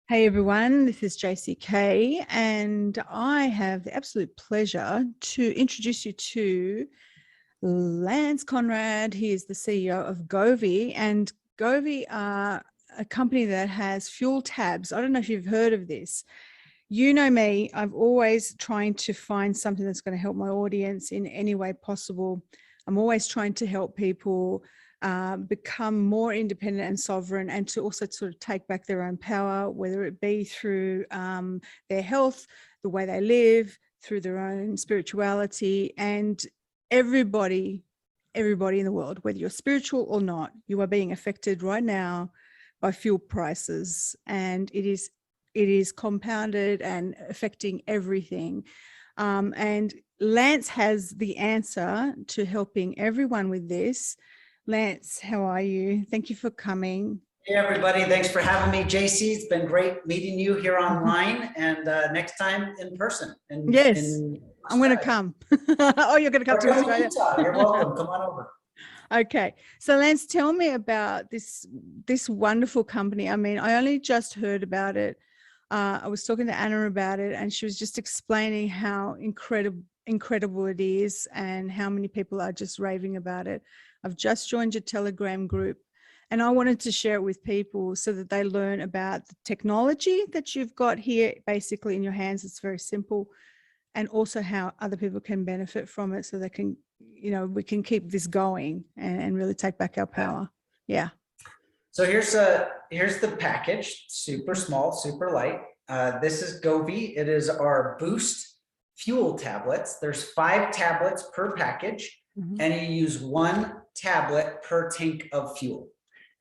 Hey everyone, this is JCK, and I have the absolute pleasure to introduce you to Lance Conrad. He is the CEO of govvi, and govvi are a company that has fuel tabs. I don't know if you've heard of this. You know me, I'm always trying to find something that's going to help my audience in any way possible. I'm always trying to help people become more independent and sovereign, and to also sort of take back their own power, whether it be through their health, the way they live, through their own spirituality. And everybody in the world, whether you're spiritual or not, you are being affected right now by fuel prices, and it is compounded and affecting everything. And Lance has the answer to helping everyone with this. Lance, how are you? Thank you for coming. Hey, everybody. Thanks for having me, JC. It's been great meeting you here online, and next time in person. Yes, I'm going to come. Oh, you're going to come to Australia? Utah. You're welcome. Come on over. Okay. So Lance, tell me about this wonderful company. I mean, I only just heard about it. I was talking to Anna about it, and she was just explaining how incredible it is and how many people are just raving about it. I've just joined your Telegram group, and I wanted to share it with people so that they learn about the technology that you've got here basically in your hands. It's very simple, and also how other people can benefit from it, so they can, we can keep this going and really take back our power. Yeah. So here's the package. Super small, super light. This is govvi. It is our boost fuel tablets. There's 5 tablets per package, and you use 1 tablet per tank of fuel.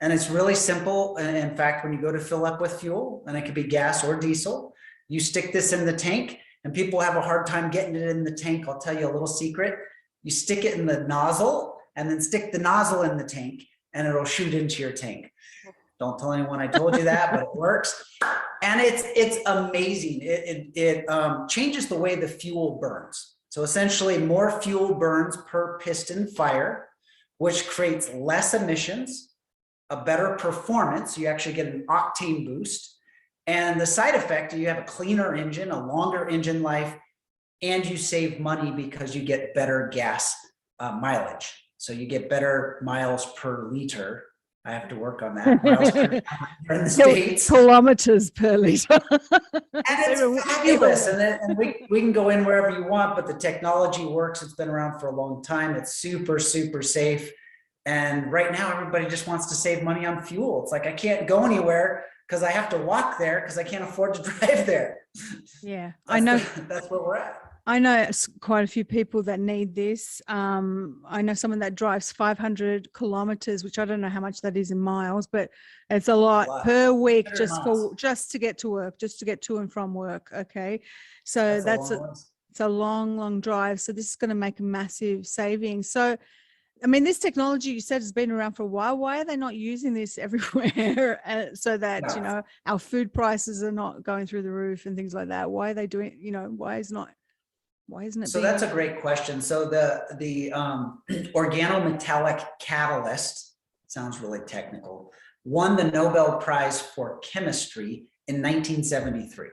And it's really simple. And in fact, when you go to fill up with fuel, and it could be gas or diesel, you stick this in the tank, and people have a hard time getting it in the tank. I'll tell you a little secret. You stick it in the nozzle, and then stick the nozzle in the tank, and it'll shoot into your tank. Don't tell anyone I told you that, but it works. And it's amazing. It changes the way the fuel burns. So essentially more fuel burns per piston fire, which creates less emissions, a better performance. You actually get an octane boost. And the side effect, you have a cleaner engine, a longer engine life, and you save money because you get better gas mileage. So you get better miles per liter. I have to work on that. Miles per liter in the States. Kilometers per liter. And it's fabulous. And we can go in wherever you want, but the technology works. It's been around for a long time. It's super, super safe. And right now, everybody just wants to save money on fuel. It's like, I can't go anywhere because I have to walk there because I can't afford to drive there. Yeah, I know. That's where we're at. I know quite a few people that need this. I know someone that drives 500 kilometers, which I don't know how much that is in miles, but it's a lot per week just to get to work, just to get to and from work. Okay. So it's a long drive. So this is going to make a massive savings. So, I mean, this technology you said has been around for a while. Why are they not using this everywhere so that, our food prices are not going through the roof and things like that? Why are they doing, why isn't it? So that's a great question. So the organometallic catalyst, sounds really technical, won the Nobel Prize for Chemistry in 1973.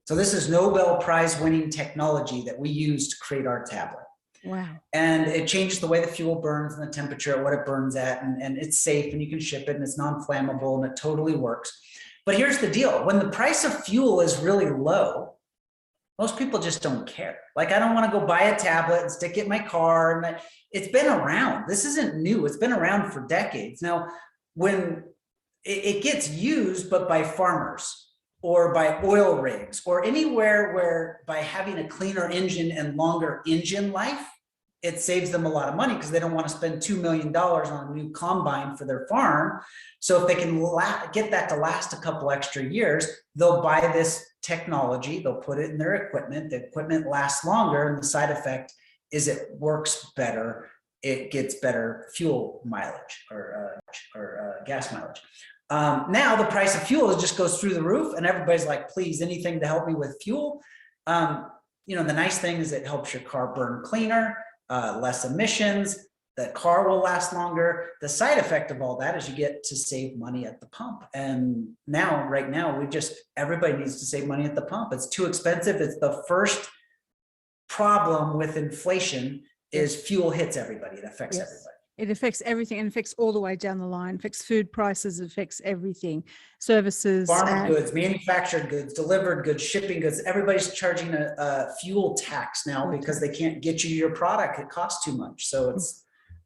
So this is Nobel Prize winning technology that we use to create our tablet. Wow. And it changes the way the fuel burns and the temperature at what it burns at, and it's safe, and you can ship it, and it's non-flammable, and it totally works. But here's the deal. When the price of fuel is really low, most people just don't care. Like, I don't want to go buy a tablet and stick it in my car. And it's been around. This isn't new. It's been around for decades. Now, when it gets used, but by farmers or by oil rigs or anywhere where by having a cleaner engine and longer engine life, it saves them a lot of money because they don't want to spend $2 million on a new combine for their farm. So if they can get that to last a couple extra years, they'll buy this technology, they'll put it in their equipment, the equipment lasts longer, and the side effect is it works better, it gets better fuel mileage or gas mileage. Now the price of fuel just goes through the roof, and everybody's like, please, anything to help me with fuel. The nice thing is it helps your car burn cleaner, less emissions, the car will last longer. The side effect of all that is you get to save money at the pump. And now, right now, everybody needs to save money at the pump. It's too expensive. It's the first problem with inflation is fuel hits everybody. It affects everybody. It affects everything, and affects all the way down the line. It affects food prices, it affects everything, services, farm goods, manufactured goods, delivered goods, shipping goods. Everybody's charging a fuel tax now because they can't get you your product. It costs too much. So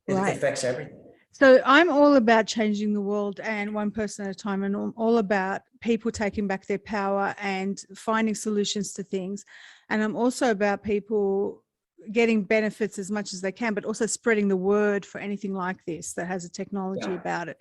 it affects everything. So I'm all about changing the world and one person at a time, and all about people taking back their power and finding solutions to things. And I'm also about people getting benefits as much as they can, but also spreading the word for anything like this that has a technology about it.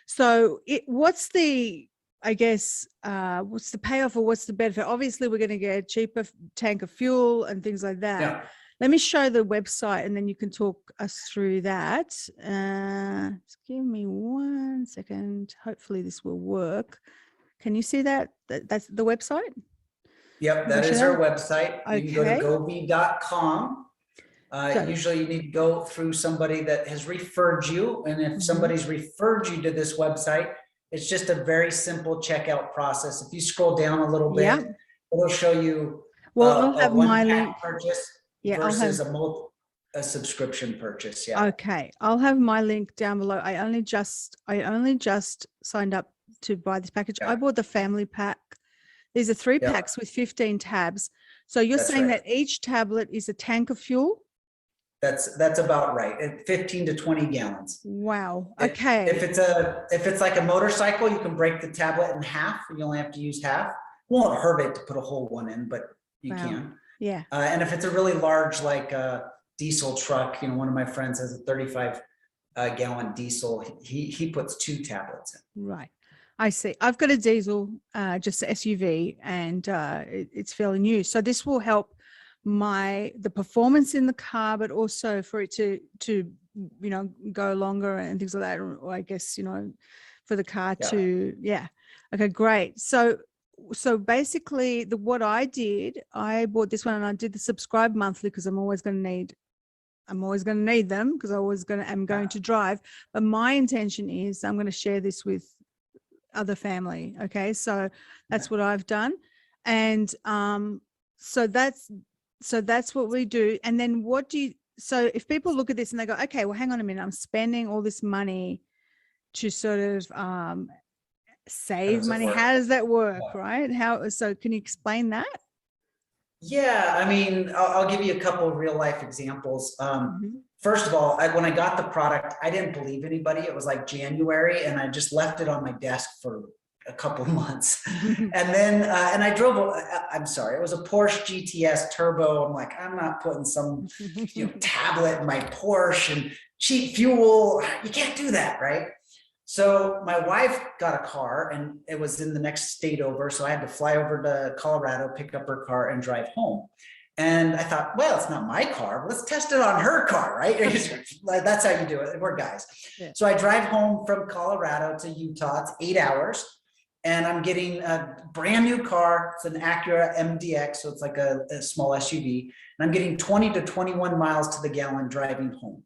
So what's the payoff, or what's the benefit? Obviously, we're going to get a cheaper tank of fuel and things like that. Yeah. Let me show the website and then you can talk us through that. Just give me 1 second. Hopefully this will work. Can you see that? That's the website? Yep, that is our website. Okay. You can go to govvi.com. Usually you need to go through somebody that has referred you. And if somebody's referred you to this website, it's just a very simple checkout process. If you scroll down a little bit, it'll show you I'll have my link purchase versus a subscription purchase. Yeah. Okay. I'll have my link down below. I only just signed up to buy this package. I bought the family pack. These are 3 packs with 15 tabs. So you're saying that each tablet is a tank of fuel? That's about right. 15 to 20 gallons. Wow. Okay. If it's like a motorcycle, you can break the tablet in half. You only have to use half. Won't hurt it to put a whole one in, but you can. Yeah. And if it's a really large, like diesel truck, one of my friends has a 35 gallon diesel. He puts 2 tablets in. Right. I see. I've got a diesel, just an SUV, and it's fairly new. So this will help the performance in the car, but also for it to go longer and things like that. Or I guess, for the car to, Okay, great. So basically what I did, I bought this one and I did the subscribe monthly because I'm always going to need them because I'm going to drive. But my intention is I'm going to share this with other family. Okay. So that's what I've done. And so that's what we do. And then so if people look at this and they go, okay, well, hang on a minute, I'm spending all this money to sort of save money. How does that work? Right? So can you explain that? Yeah, I mean, I'll give you a couple of real life examples. First of all, when I got the product, I didn't believe anybody. It was like January, and I just left it on my desk for a couple of months. And then, and I drove, it was a Porsche GTS turbo. I'm like, I'm not putting some tablet in my Porsche and cheap fuel. You can't do that, right? So my wife got a car and it was in the next state over. So I had to fly over to Colorado, pick up her car and drive home. And I thought, well, it's not my car. Let's test it on her car, right? That's how you do it. We're guys. Yeah. So I drive home from Colorado to Utah. It's 8 hours. And I'm getting a brand new car. It's an Acura MDX. So it's like a small SUV. And I'm getting 20 to 21 miles to the gallon driving home.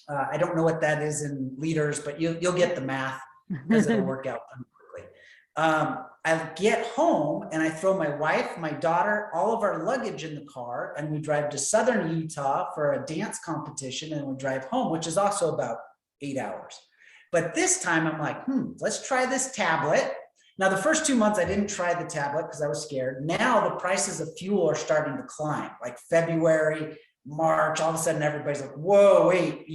I don't know what that is in liters, but you'll get the math because it'll work out quickly. I get home and I throw my wife, my daughter, all of our luggage in the car, and we drive to southern Utah for a dance competition, and we drive home, which is also about 8 hours. But this time I'm like, let's try this tablet. Now, the first 2 months I didn't try the tablet because I was scared. Now the prices of fuel are starting to climb, like February, March, all of a sudden everybody's like, whoa, wait,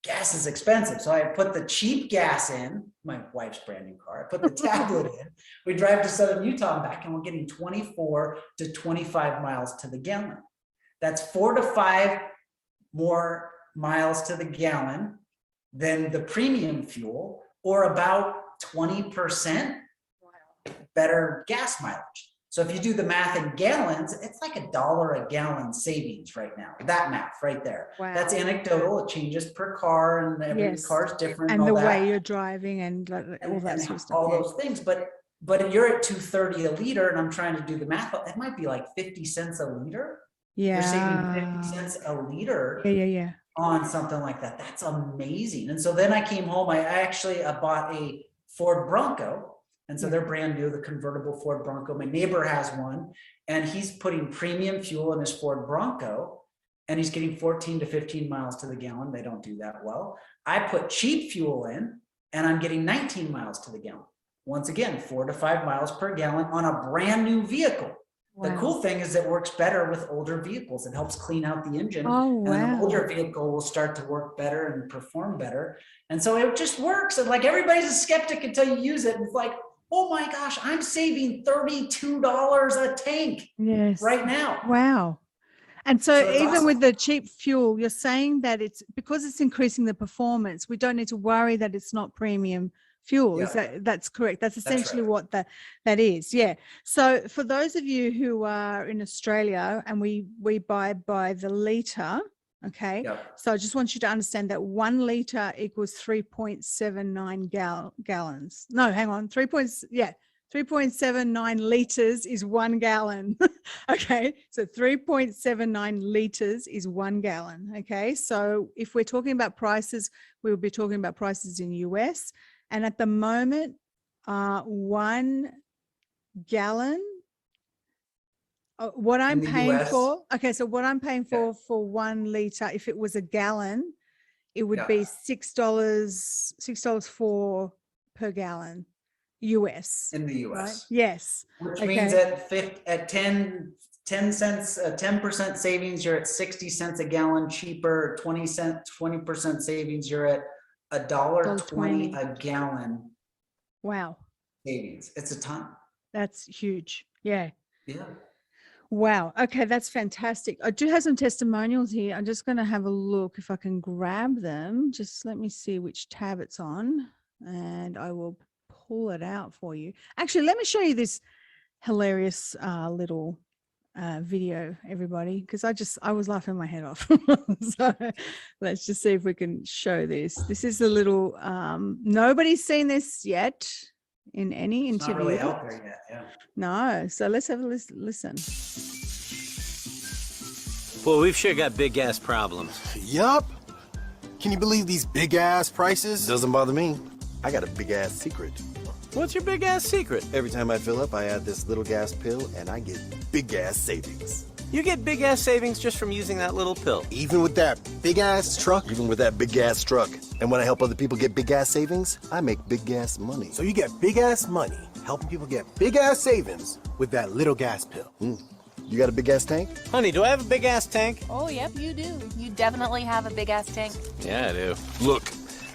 gas is expensive. So I put the cheap gas in my wife's brand new car. I put the tablet in. We drive to southern Utah and back, and we're getting 24 to 25 miles to the gallon. That's 4 to 5 more miles to the gallon than the premium fuel, or about 20% better gas mileage. So if you do the math in gallons, it's like $1 a gallon savings right now. That math right there. Wow. That's anecdotal. It changes per car, and every car is different. And the way you're driving and all that sort of stuff. All those things. But you're at $2.30 a liter, and I'm trying to do the math. It might be like 50 cents a liter. Yeah. You're saving 50 cents a liter. Yeah. on something like that. That's amazing. And so then I came home, I actually bought a Ford Bronco. And so they're brand new, the convertible Ford Bronco. My neighbor has one, and he's putting premium fuel in his Ford Bronco, and he's getting 14 to 15 miles to the gallon. They don't do that well. I put cheap fuel in, and I'm getting 19 miles to the gallon. Once again, 4 to 5 miles per gallon on a brand new vehicle. Wow. The cool thing is it works better with older vehicles. It helps clean out the engine. Oh, wow. And an older vehicle will start to work better and perform better. And so it just works. And like, everybody's a skeptic until you use it. And it's like, oh my gosh, I'm saving $32 a tank right now. Wow. And so even awesome. with the cheap fuel, you're saying that it's because it's increasing the performance, we don't need to worry that it's not premium fuel. Is that's correct? That's essentially what that is. Yeah. So for those of you who are in Australia, and we buy by the litre, okay. Yep. So I just want you to understand that 1 litre equals 3.79 gallons. No, hang on. 3.79 litres is 1 gallon. Okay. So 3.79 litres is 1 gallon. Okay. So if we're talking about prices, we'll be talking about prices in US. And at the moment, 1 gallon, what I'm paying for, okay, so what I'm paying for 1 litre, if it was a gallon, it would be $6 per gallon US. In the US. Right? Yes. Which means at 10 cents, 10% savings, you're at 60 cents a gallon cheaper. 20% savings, you're at $1.20 a gallon. Wow. Savings. It's a ton. That's huge. Yeah. Yeah. Wow. Okay. That's fantastic. I do have some testimonials here. I'm just going to have a look if I can grab them. Just let me see which tab it's on, and I will pull it out for you. Actually, let me show you this hilarious little video, everybody, because I was laughing my head off. So let's just see if we can show this. This is a little nobody's seen this yet in any interview. Not really out there yet. Yeah. No. So let's have a listen. Well, we've sure got big ass problems. Yup. Can you believe these big ass prices? Doesn't bother me. I got a big ass secret. What's your big ass secret? Every time I fill up, I add this little gas pill, and I get big ass savings. You get big ass savings just from using that little pill. Even with that big ass truck? Even with that big ass truck. And when I help other people get big ass savings, I make big ass money. So you get big ass money, helping people get big ass savings with that little gas pill. You got a big ass tank? Honey, do I have a big ass tank? Oh, yep, you do. You definitely have a big ass tank. Yeah, I do. Look,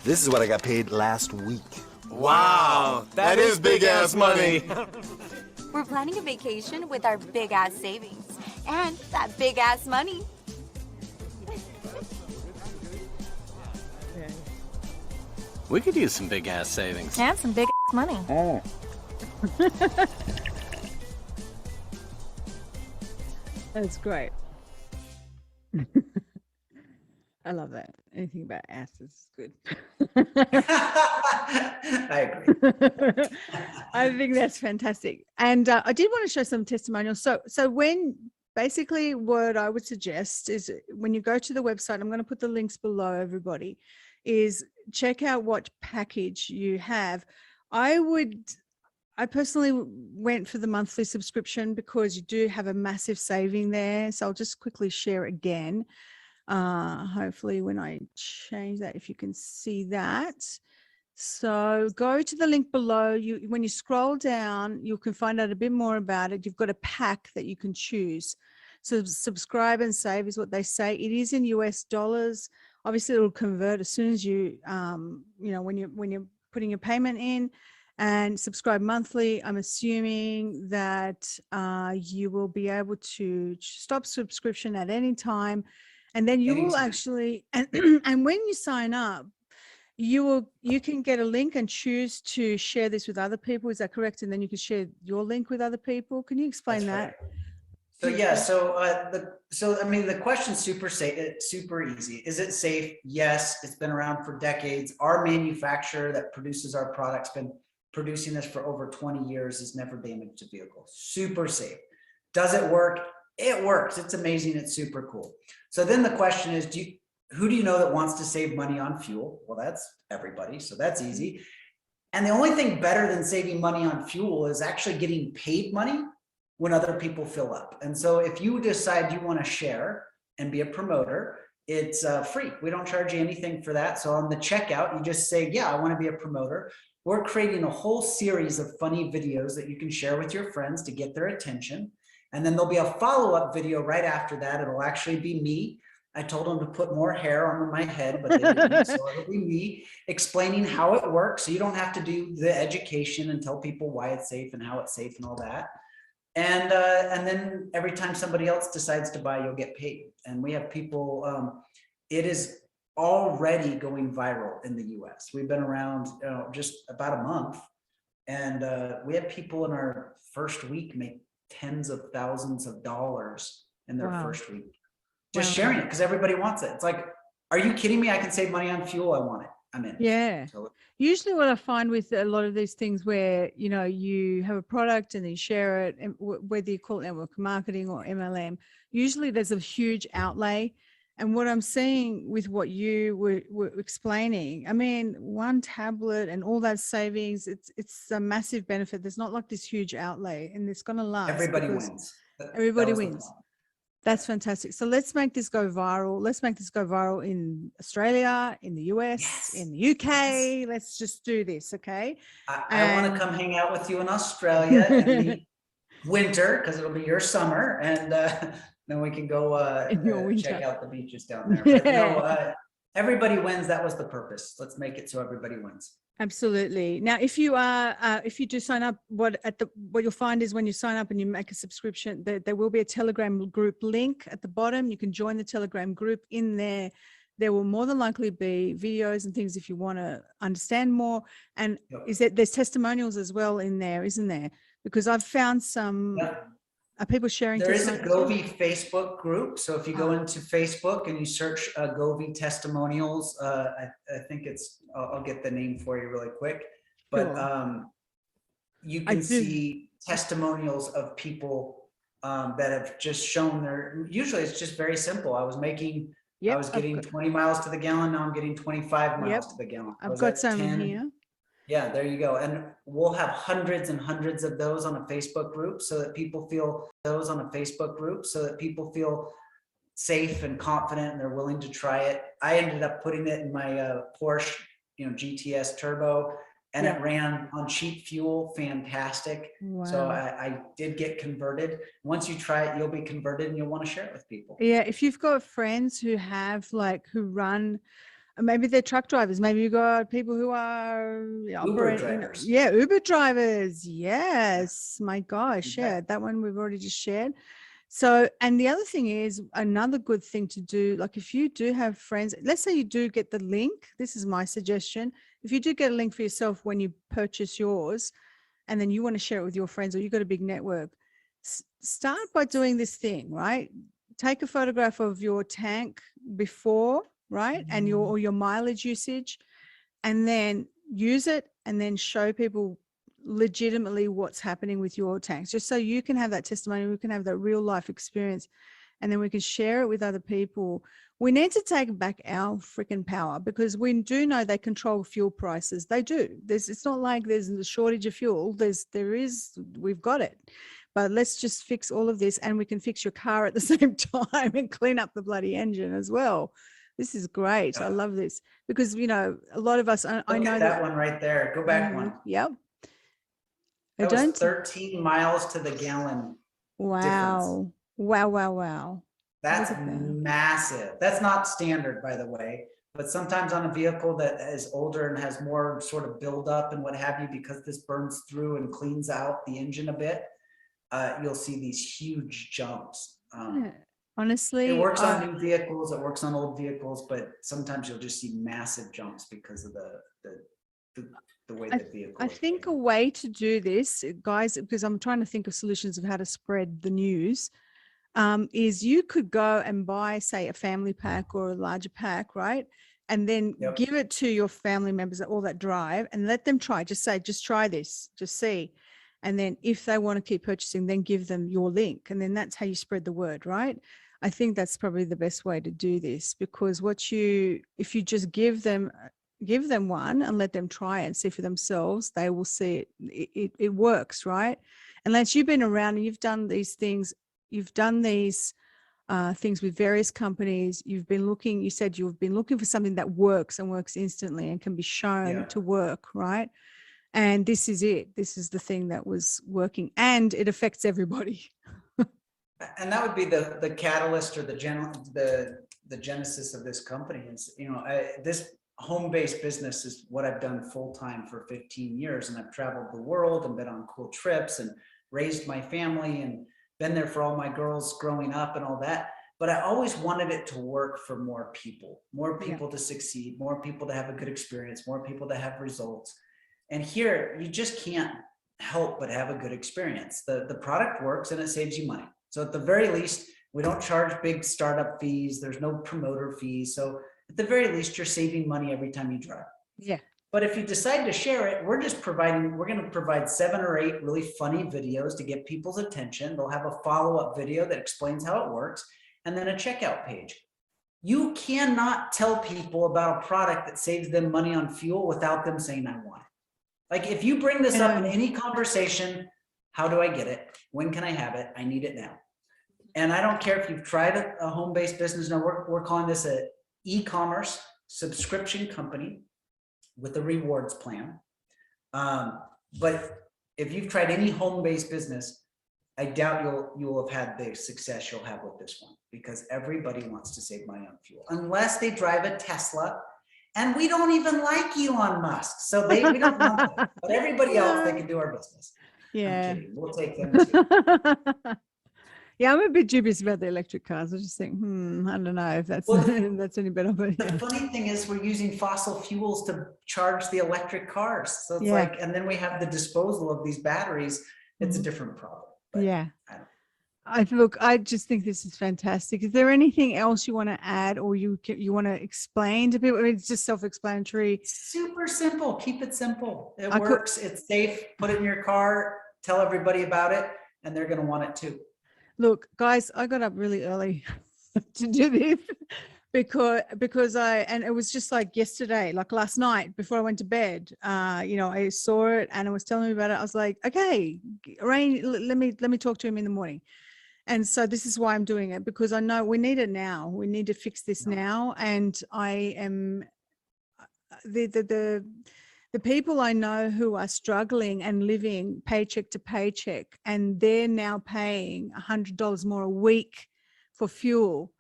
this is what I got paid last week. Wow, that is big ass money. We're planning a vacation with our big ass savings and that big ass money. We could use some big ass savings. And some big ass money. Oh. That's great. I love that. Anything about asses is good. I agree. I think that's fantastic. And I did want to show some testimonials. So when basically what I would suggest is when you go to the website, I'm going to put the links below, everybody, is check out what package you have. I personally went for the monthly subscription because you do have a massive saving there. So I'll just quickly share again. Hopefully when I change that, if you can see that. So go to the link below. When you scroll down, you can find out a bit more about it. You've got a pack that you can choose. So subscribe and save is what they say. It is in US dollars. Obviously it will convert as soon as you, when you're putting your payment in. And subscribe monthly. I'm assuming that you will be able to stop subscription at any time. And then you will actually, and when you sign up, you can get a link and choose to share this with other people. Is that correct? And then you can share your link with other people. Can you explain that? Right. So yeah, so I mean, the question's super easy. Is it safe? Yes, it's been around for decades. Our manufacturer that produces our product's been producing this for over 20 years, has never damaged a vehicle. Super safe. Does it work? It works. It's amazing. It's super cool. So then the question is, who do you know that wants to save money on fuel? Well, that's everybody. So that's easy. And the only thing better than saving money on fuel is actually getting paid money when other people fill up. And so if you decide you want to share and be a promoter, it's free. We don't charge you anything for that. So on the checkout, you just say, yeah, I want to be a promoter. We're creating a whole series of funny videos that you can share with your friends to get their attention. And then there'll be a follow-up video right after that. It'll actually be me. I told them to put more hair on my head, but they didn't. So it'll be me explaining how it works. So you don't have to do the education and tell people why it's safe and how it's safe and all that. And then every time somebody else decides to buy, you'll get paid. And we have people, it is already going viral in the US. We've been around just about a month. And we have people in our first week make tens of thousands of dollars in their first week. Just sharing it because everybody wants it. It's like, are you kidding me? I can save money on fuel. I want it. I'm in. Yeah. So, usually what I find with a lot of these things where, you have a product and then you share it, and whether you call it network marketing or MLM, usually there's a huge outlay. And what I'm seeing with what you were explaining, I mean, one tablet and all that savings, it's a massive benefit. There's not like this huge outlay, and it's going to last. everybody wins. Everybody wins. That's fantastic. So let's make this go viral. Let's make this go viral in Australia, in the US, in the UK. Let's just do this, okay? I want to come hang out with you in Australia in the winter because it'll be your summer, and then we can go check out the beaches down there. But no, everybody wins. That was the purpose. Let's make it so everybody wins. Absolutely. Now, if you do sign up, what you'll find is when you sign up and you make a subscription, there will be a Telegram group link at the bottom. You can join the Telegram group. In there. There will more than likely be videos and things if you want to understand more. And there's testimonials as well in there, isn't there? Because I've found some. Are people sharing? There is a govvi Facebook group. So if you go into Facebook and you search govvi testimonials, I think I'll get the name for you really quick, but you can see testimonials of people that have just shown usually it's just very simple. I was getting 20 miles to the gallon. Now I'm getting 25 miles to the gallon. I've got some 10. here. Yeah, there you go. And we'll have hundreds and hundreds of those on a Facebook group so that people feel safe and confident and they're willing to try it. I ended up putting it in my Porsche, GTS Turbo, and it ran on cheap fuel. Fantastic. Wow. So I did get converted. Once you try it, you'll be converted and you'll want to share it with people. Yeah. If you've got friends who run, maybe they're truck drivers. Maybe you got people who are Uber drivers. Uber drivers. Yes. My gosh. Yeah. That one we've already just shared. So, and the other thing is another good thing to do, like if you do have friends, let's say you do get the link. This is my suggestion. If you do get a link for yourself when you purchase yours, and then you want to share it with your friends, or you've got a big network, start by doing this thing, right? Take a photograph of your tank before, right? And your mileage usage, and then use it and then show people legitimately what's happening with your tanks, just so you can have that testimony, we can have that real life experience, and then we can share it with other people. We need to take back our freaking power, because we do know they control fuel prices. They do. It's not like there's a shortage of fuel. We've got it. But let's just fix all of this, and we can fix your car at the same time and clean up the bloody engine as well. This is great. I love this because, a lot of us, I know that one right there. Go back one. Yep. That was 13 miles to the gallon. Wow. Difference. Wow. That's massive. That's not standard, by the way. But sometimes on a vehicle that is older and has more sort of buildup and what have you, because this burns through and cleans out the engine a bit, you'll see these huge jumps. Honestly, it works on new vehicles, it works on old vehicles, but sometimes you'll just see massive jumps because of the way the vehicle. I think a way to do this, guys, because I'm trying to think of solutions of how to spread the news, is you could go and buy, say, a family pack or a larger pack, right? And then give it to your family members, all that drive, and let them try. Just say, just try this, just see. And then if they want to keep purchasing, then give them your link. And then that's how you spread the word, right? I think that's probably the best way to do this, because if you just give them one and let them try it and see for themselves, they will see it works, right? And Lance, you've been around and you've done these things. You've done these things with various companies. You said you've been looking for something that works and works instantly and can be shown to work, right? And this is it. This is the thing that was working, and it affects everybody. And that would be the catalyst or the genesis of this company. Is, this home-based business is what I've done full-time for 15 years, and I've traveled the world and been on cool trips and raised my family and been there for all my girls growing up and all that. But I always wanted it to work for more people to succeed, more people to have a good experience, more people to have results. And here, you just can't help but have a good experience. The product works and it saves you money. So at the very least, we don't charge big startup fees. There's no promoter fees. So at the very least, you're saving money every time you drive. Yeah. But if you decide to share it, we're going to provide 7 or 8 really funny videos to get people's attention. They'll have a follow-up video that explains how it works, and then a checkout page. You cannot tell people about a product that saves them money on fuel without them saying, I want it. Like if you bring this up in any conversation, how do I get it? When can I have it? I need it now. And I don't care if you've tried a home-based business. No, we're calling this a e-commerce subscription company with a rewards plan. But if you've tried any home-based business, I doubt you'll have had the success you'll have with this one, because everybody wants to save money on fuel, unless they drive a Tesla. And we don't even like Elon Musk, so we don't want them. But everybody else, they can do our business. Yeah, I'm kidding. We'll take them too. Yeah, I'm a bit dubious about the electric cars. I just think, I don't know if that's that's any better. But the funny thing is, we're using fossil fuels to charge the electric cars. So it's like, and then we have the disposal of these batteries. It's a different problem. But I just think this is fantastic. Is there anything else you want to add, or you want to explain to people? I mean, it's just self-explanatory. Super simple. Keep it simple. It works. It's safe. Put it in your car. Tell everybody about it, and they're going to want it too. Look, guys, I got up really early to do this because it was just like yesterday, like last night before I went to bed. I saw it and I was telling me about it. I was like, okay, Rain, let me talk to him in the morning. And so this is why I'm doing it, because I know we need it now. We need to fix this now. And I am the people I know who are struggling and living paycheck to paycheck, and they're now paying $100 more a week for fuel.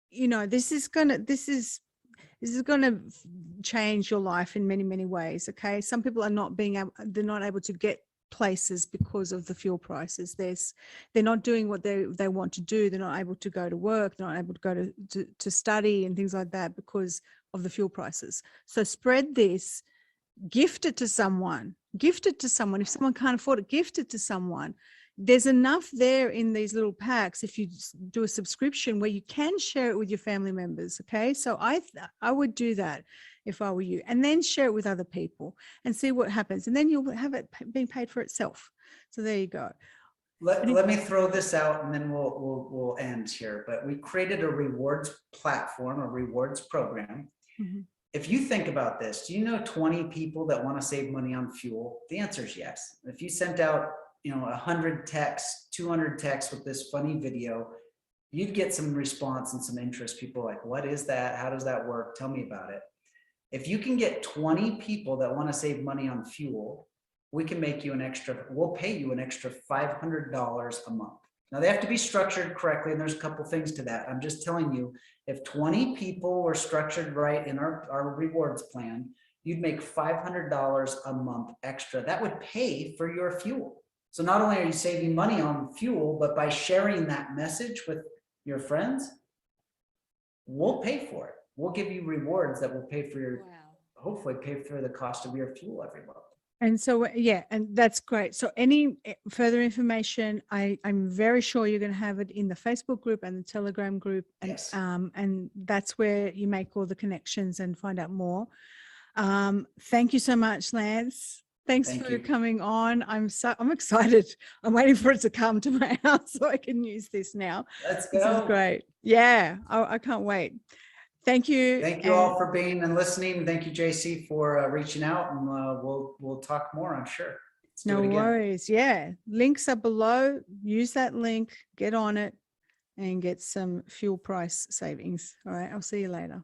This is gonna change your life in many, many ways. Okay. Some people are they're not able to get places because of the fuel prices. They're not doing what they want to do. They're not able to go to work. They're not able to go to study and things like that because of the fuel prices. So spread this. Gift it to someone. If someone can't afford it, gift it to someone. There's enough there in these little packs if you do a subscription where you can share it with your family members. Okay, so I would do that if I were you, and then share it with other people and see what happens, and then you'll have it being paid for itself. So there you go. Let me throw this out, and then we'll end here. But we created a rewards platform, a rewards program. Mm-hmm. If you think about this, do you know 20 people that want to save money on fuel? The answer is yes. If you sent out, 100 texts, 200 texts with this funny video, you'd get some response and some interest. People are like, what is that? How does that work? Tell me about it. If you can get 20 people that want to save money on fuel, we'll pay you an extra $500 a month. Now they have to be structured correctly, and there's a couple things to that. I'm just telling you, if 20 people were structured right in our rewards plan, you'd make $500 a month extra. That would pay for your fuel. So not only are you saving money on fuel, but by sharing that message with your friends, we'll pay for it. We'll give you rewards that will pay for hopefully pay for the cost of your fuel every month. And so, and that's great. So any further information, I'm very sure you're going to have it in the Facebook group and the Telegram group. And, yes. And that's where you make all the connections and find out more. Thank you so much, Lance. Thanks Thank for you. coming on. I'm excited. I'm waiting for it to come to my house so I can use this now. Let's This is go. great. Yeah, I can't wait. Thank you. Thank you all for being and listening. Thank you, JC, for reaching out, and we'll talk more, I'm sure. Let's do No it again. worries. Yeah. Links are below. Use that link, get on it, and get some fuel price savings. All right. I'll see you later.